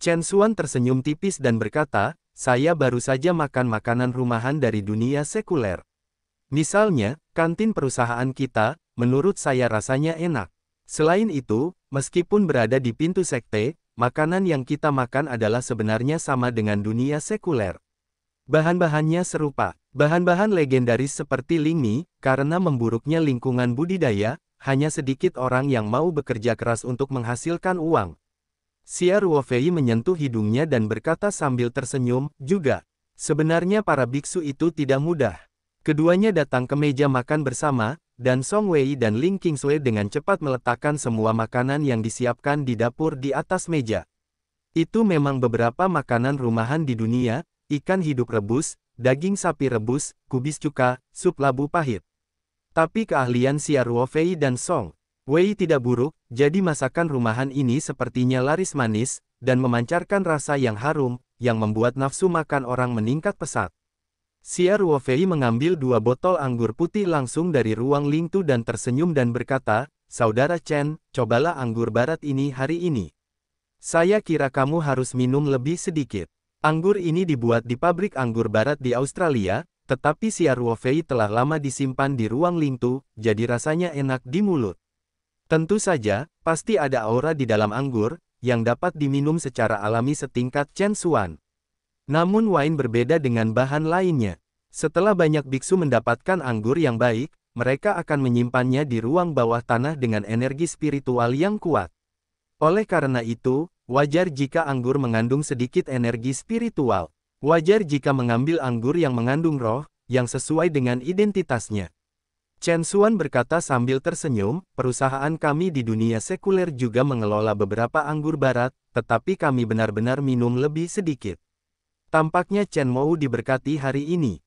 Chen Xuan tersenyum tipis dan berkata, "Saya baru saja makan makanan rumahan dari dunia sekuler. Misalnya, kantin perusahaan kita, menurut saya rasanya enak. Selain itu, meskipun berada di pintu sekte, makanan yang kita makan adalah sebenarnya sama dengan dunia sekuler. Bahan-bahannya serupa. Bahan-bahan legendaris seperti Lingmi, karena memburuknya lingkungan budidaya, hanya sedikit orang yang mau bekerja keras untuk menghasilkan uang." Xia Ruofei menyentuh hidungnya dan berkata sambil tersenyum, "Juga. Sebenarnya para biksu itu tidak mudah." Keduanya datang ke meja makan bersama, dan Song Wei dan Ling Qingsui dengan cepat meletakkan semua makanan yang disiapkan di dapur di atas meja. Itu memang beberapa makanan rumahan di dunia, ikan hidup rebus, daging sapi rebus, kubis cuka, sup labu pahit. Tapi keahlian Xia Ruofei dan Song Wei tidak buruk, jadi masakan rumahan ini sepertinya laris manis, dan memancarkan rasa yang harum, yang membuat nafsu makan orang meningkat pesat. Xia Ruofei mengambil 2 botol anggur putih langsung dari ruang Lingtu dan tersenyum dan berkata, "Saudara Chen, cobalah anggur barat ini hari ini. Saya kira kamu harus minum lebih sedikit." Anggur ini dibuat di pabrik anggur barat di Australia, tetapi Xia Ruofei telah lama disimpan di ruang Lingtu, jadi rasanya enak di mulut. Tentu saja, pasti ada aura di dalam anggur, yang dapat diminum secara alami setingkat Chen Xuan. Namun wine berbeda dengan bahan lainnya. Setelah banyak biksu mendapatkan anggur yang baik, mereka akan menyimpannya di ruang bawah tanah dengan energi spiritual yang kuat. Oleh karena itu, wajar jika anggur mengandung sedikit energi spiritual. Wajar jika mengambil anggur yang mengandung roh, yang sesuai dengan identitasnya. Chen Xuan berkata sambil tersenyum, "Perusahaan kami di dunia sekuler juga mengelola beberapa anggur barat, tetapi kami benar-benar minum lebih sedikit." Tampaknya Chen Mou diberkati hari ini.